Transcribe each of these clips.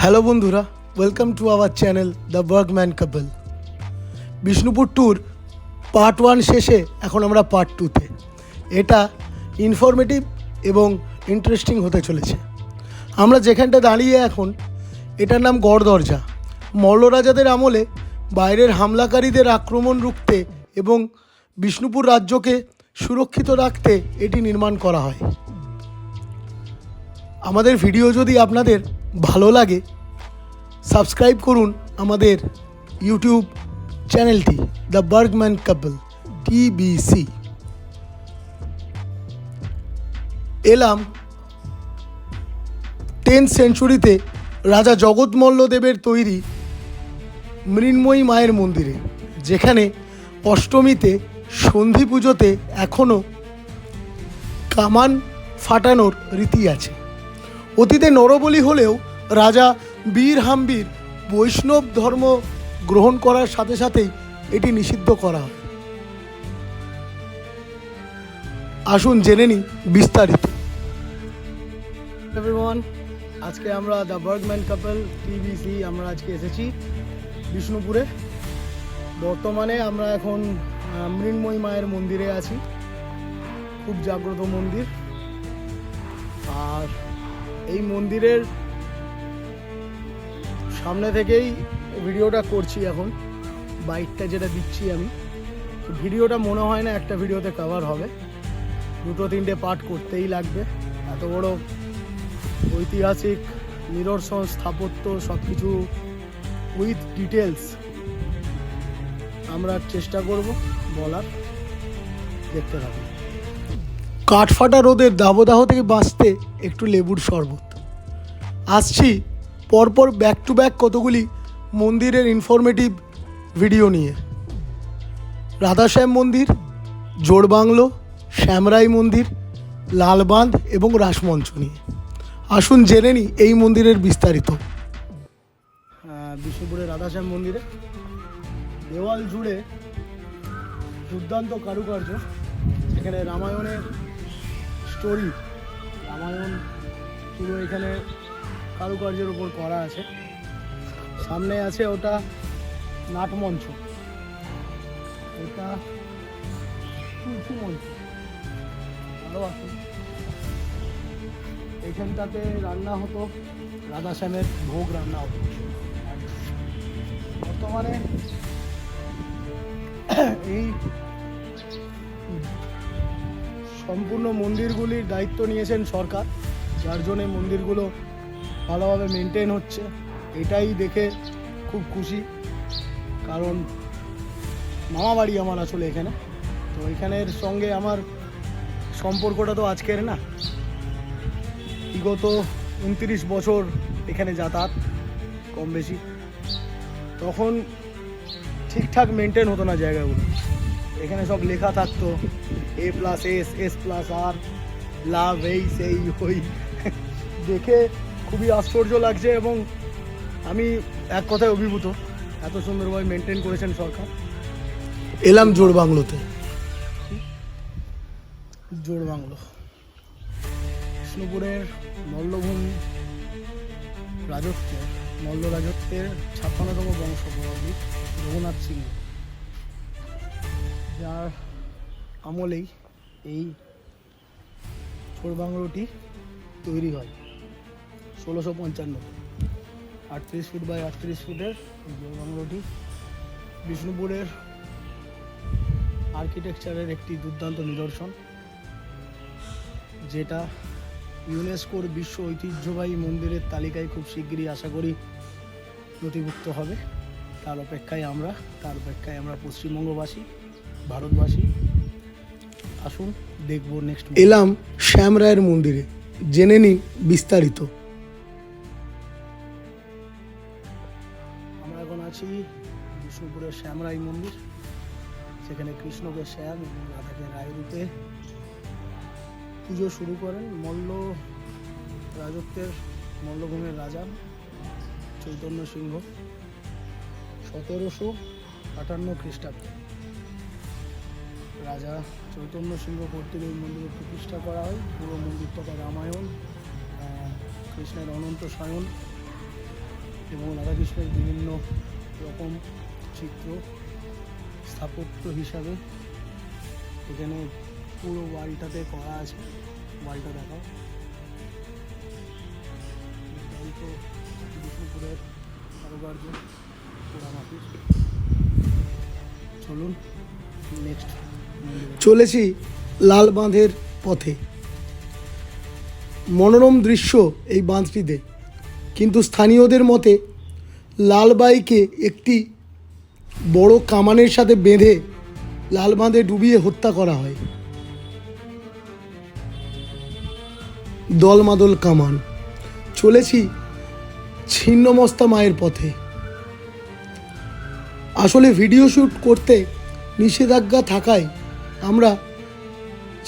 Hello বন্ধুরা, welcome to our channel the Bergman couple. Bishnupur tour part 1 শেষে এখন আমরা পার্ট 2তে। এটা ইনফরমেটিভ এবং ইন্টারেস্টিং হতে চলেছে। আমরা যেখানটা দাঁড়িয়ে এখন, এটার নাম গড়দরজা। মল্ল রাজাদের আমলে বাইরের হামলাকারীদের আক্রমণ রুখতে এবং বিষ্ণুপুর রাজ্যকে সুরক্ষিত রাখতে এটি নির্মাণ করা হয়। আমাদের ভিডিও যদি আপনাদের ভালো লাগে, সাবস্ক্রাইব করুন আমাদের ইউটিউব চ্যানেলটি দ্য বার্গম্যান কাপল TBC। এলাম 10th সেঞ্চুরিতে রাজা জগৎমল্লদেবের তৈরি মৃন্ময়ী মায়ের মন্দিরে, যেখানে অষ্টমীতে সন্ধি পুজোতে এখনও কামান ফাটানোর রীতি আছে। অতীতে নরবলি হলেও রাজা বীর হাম্বির বৈষ্ণব ধর্ম গ্রহণ করার সাথে সাথেই এটি নিষিদ্ধ করা হয়। আসুন জেনে নিই বিস্তারিত। এভরিওয়ান, আজকে আমরা দ্য বার্গম্যান কাপল TBC আমরা আজকে এসেছি বিষ্ণুপুরে। বর্তমানে আমরা এখন মৃন্ময়ী মায়ের মন্দিরে আছি। খুব জাগ্রত মন্দির। আর এই মন্দিরের সামনে থেকেই ভিডিওটা করছি। এখন বাইকটা যেটা দিচ্ছি আমি, ভিডিওটা মনে হয় না একটা ভিডিওতে কভার হবে, 2-3টে পার্ট করতেই লাগবে। এত বড় ঐতিহাসিক নিদর্শন, স্থাপত্য, সব কিছু উইথ ডিটেলস আমরা চেষ্টা করব বলার। দেখতে থাকুন। কাঠফাটা রোদের দাবদাহ থেকে বাঁচতে একটু লেবুর শরবত। আসছি পরপর ব্যাক টু ব্যাক কতগুলি মন্দিরের ইনফরমেটিভ ভিডিও নিয়ে। রাধাশ্যাম মন্দির, জোড়বাংলো, শ্যামরাই মন্দির, লালবাঁধ এবং রাসমঞ্চ নিয়ে। আসুন জেনে নিই এই মন্দিরের বিস্তারিত। বিষ্ণুপুরের রাধাশ্যাম মন্দিরে দেওয়াল জুড়ে দুর্দান্ত কারুকার্য। এখানে রামায়ণের স্টোরি, রামায়ণ পুরো এখানে কারুকার্যের উপর করা আছে। সামনে আছে ওটা নাটমঞ্চ, এটা তুলসী মঞ্চ। ভালো আছে। এখানটাতে রান্না হতো, রাধাশ্যামের ভোগ রান্না হতো। বর্তমানে এই সম্পূর্ণ মন্দিরগুলির দায়িত্ব নিয়েছেন সরকার, যার জন্যে মন্দিরগুলো ভালোভাবে মেনটেন হচ্ছে। এটাই দেখে খুব খুশি, কারণ মামা বাড়ি আমার আসলে এখানে। তো এখানের সঙ্গে আমার সম্পর্কটা তো আজকের না, বিগত 29 বছর এখানে যাতায়াত কম বেশি। তখন ঠিকঠাক মেনটেন হতো না জায়গাগুলো। এখানে সব লেখা থাকতো A+S, S+R, লাভ, এই সেই ওই। দেখে খুবই আশ্চর্য লাগছে এবং আমি এক কথায় অভিভূত। এত সুন্দরভাবে মেনটেন করেছেন সরকার। এলাম জোড়বাংলোতে। জোড়বাংলো বিষ্ণুপুরের মল্লভূমি রাজত্বের, মল্ল রাজত্বের 56তম বংশোদ্ভূত রঘুনাথ সিংহ, যার আমলেই এই জোড়বাংলোটি তৈরি হয় 1655। 38 ফুট বাই 38 ফুটের জোড়বাংলোটি বিষ্ণুপুরের আর্কিটেকচারের একটি দুর্দান্ত নিদর্শন, যেটা ইউনেস্কোর বিশ্ব ঐতিহ্যবাহী মন্দিরের তালিকায় খুব শিগগিরই আশা করি নথিভুক্ত হবে। তার অপেক্ষায় আমরা পশ্চিমবঙ্গবাসী, ভারতবাসী। আসুন দেখব নেক্সট। এলাম শ্যামরায়ের মন্দিরে, জেনে নিই বিস্তারিত। আমরা এখন আছি বিষ্ণুপুরের শ্যামরাই মন্দির, সেখানে কৃষ্ণকে শ্যাম এবং রাধাকে রায় রূপে পুজো শুরু করেন মল্ল রাজত্বের, মল্লভূমির রাজা চৈতন্য সিংহ 1758 খ্রিস্টাব্দে। রাজা চৈতন্য সিংহ কর্তৃক এই মন্দিরে প্রতিষ্ঠা করা হয়। পুরো মন্দিরটাকে রামায়ণ, কৃষ্ণের অনন্ত সায়ন এবং রাধাকৃষ্ণের বিভিন্ন রকম চিত্র স্থাপত্য হিসাবে এখানে পুরো ওয়ালটাতে করা আছে। ওয়ালটা দেখাও। বিষ্ণুপুরের কারুকার্য পোড়ামাটির। চলুন নেক্সট চলেছি লাল বাঁধের পথে। মনোরম দৃশ্য এই বাঁধটিতে, কিন্তু স্থানীয়দের মতে লালবাইকে একটি বড় কামানের সাথে বেঁধে লাল বাঁধে ডুবিয়ে হত্যা করা হয়। দলমাদল কামান। চলেছি ছিন্নমস্তা মায়ের পথে। আসলে ভিডিও শ্যুট করতে নিষেধাজ্ঞা থাকায় আমরা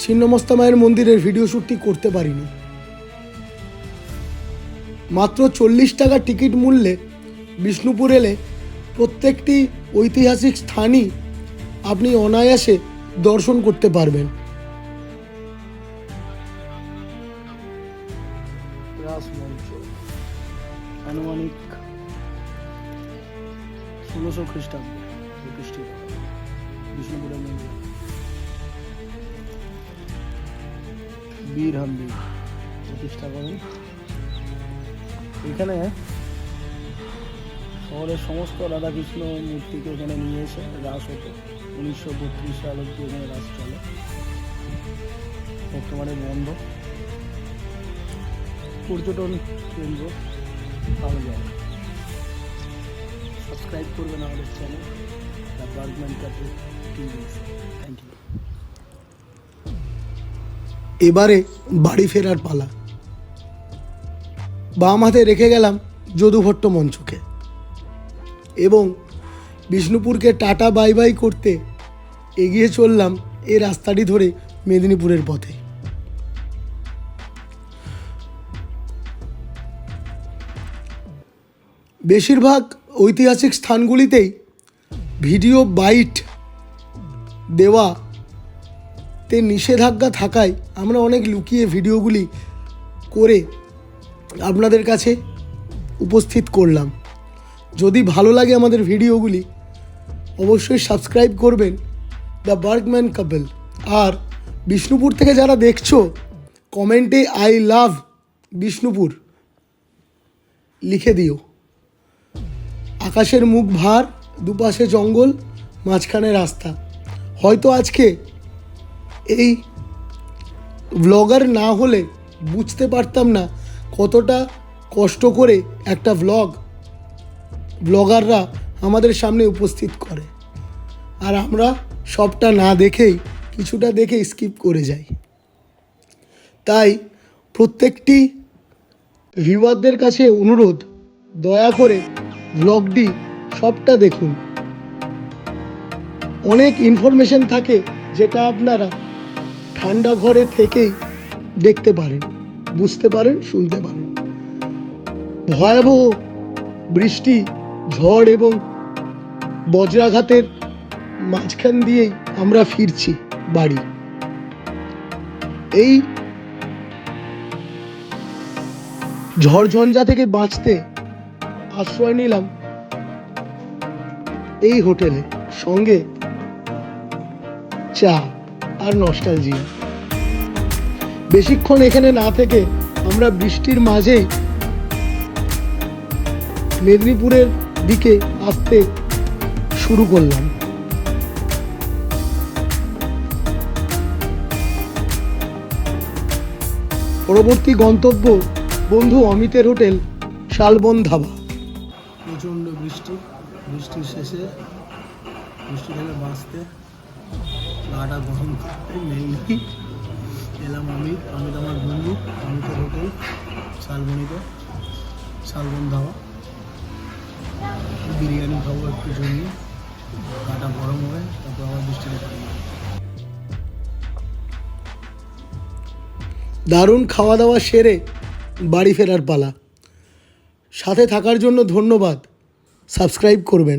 ছিন্নমস্তা মায়ের মন্দিরের ভিডিও শ্যুটটি করতে পারিনি। মাত্র 40 টাকা টিকিট মূল্যে বিষ্ণুপুর এলে প্রত্যেকটি ঐতিহাসিক স্থানই আপনি অনায়াসে দর্শন করতে পারবেন। আনুমানিক 1600 খ্রিস্টাব্দে প্রতিষ্ঠিত বিষ্ণুপুরের মন্দির। বীর হাম্বি প্রতিষ্ঠা করেন। এখানে শহরের সমস্ত রাধাকৃষ্ণ মূর্তিকে এখানে নিয়ে এসে রাস হতো। 1932 সাল অব্দি এখানে রাস চলে। বর্তমানে বন্ধ। পর্যটন কেন্দ্র পাওয়া যায়। সাবস্ক্রাইব করবেন আমাদের channel the Bergman cafe TV. Thank you. এবারে বাড়ি ফেরার পালা। বাম হাতে রেখে গেলাম যদুভট্ট মঞ্চকে এবং বিষ্ণুপুরকে টাটা বাই বাই করতে এগিয়ে চললাম এই রাস্তাটি ধরে মেদিনীপুরের পথে। বেশিরভাগ ঐতিহাসিক স্থানগুলিতেই ভিডিও বাইট দেওয়াতে নিষেধাজ্ঞা থাকায় আমরা অনেক লুকিয়ে ভিডিওগুলি করে আপনাদের কাছে উপস্থিত করলাম। যদি ভালো লাগে আমাদের ভিডিওগুলি অবশ্যই সাবস্ক্রাইব করবেন দ্য বার্গম্যান কাপল। আর বিষ্ণুপুর থেকে যারা দেখছো কমেন্টে আই লাভ বিষ্ণুপুর লিখে দিও। আকাশের মুখ ভার, দুপাশে জঙ্গল, মাঝখানে রাস্তা। হয়তো আজকে এই ব্লগার না হলে বুঝতে পারতাম না কতটা কষ্ট করে একটা ব্লগাররা আমাদের সামনে উপস্থিত করে, আর আমরা সবটা না দেখেই কিছুটা দেখে স্কিপ করে যাই। তাই প্রত্যেকটি ভিউয়ারদের কাছে অনুরোধ, দয়া করে ব্লগটি সবটা দেখুন। অনেক ইনফরমেশন থাকে যেটা আপনারা ঠান্ডা ঘরে থেকেই দেখতে পারেন, বুঝতে পারেন, শুনতে পারেন। ভয়াবহ বৃষ্টি, ঝড় এবং বজ্রাঘাতের মাঝখান দিয়েই আমরা ফিরছি বাড়ি। এই ঝড়ঝঞ্ঝা থেকে বাঁচতে আশ্রয় নিলাম এই হোটেলে, সঙ্গে চা আর নস্টালজিয়া। বেশিক্ষণ এখানে না থেকে আমরা বৃষ্টির মাঝেই মেদিনীপুরের দিকে আসতে শুরু করলাম। পরবর্তী গন্তব্য বন্ধু অমিতের হোটেল শালবন ধাবা। প্রচণ্ড বৃষ্টির শেষে বৃষ্টি থেকে বাঁচতে গাটা গরম করতে মেইনলি এলাম অমিত আমার বন্ধু অমিতের হোটেল শালবন ধাবা। বিরিয়ানি খাবো একটু জন্য, গাটা গরম হবে, তারপর আবার বৃষ্টিতে পারি। দারুণ খাওয়া দাওয়া সেরে বাড়ি ফেরার পালা। সাথে থাকার জন্য ধন্যবাদ। সাবস্ক্রাইব করবেন।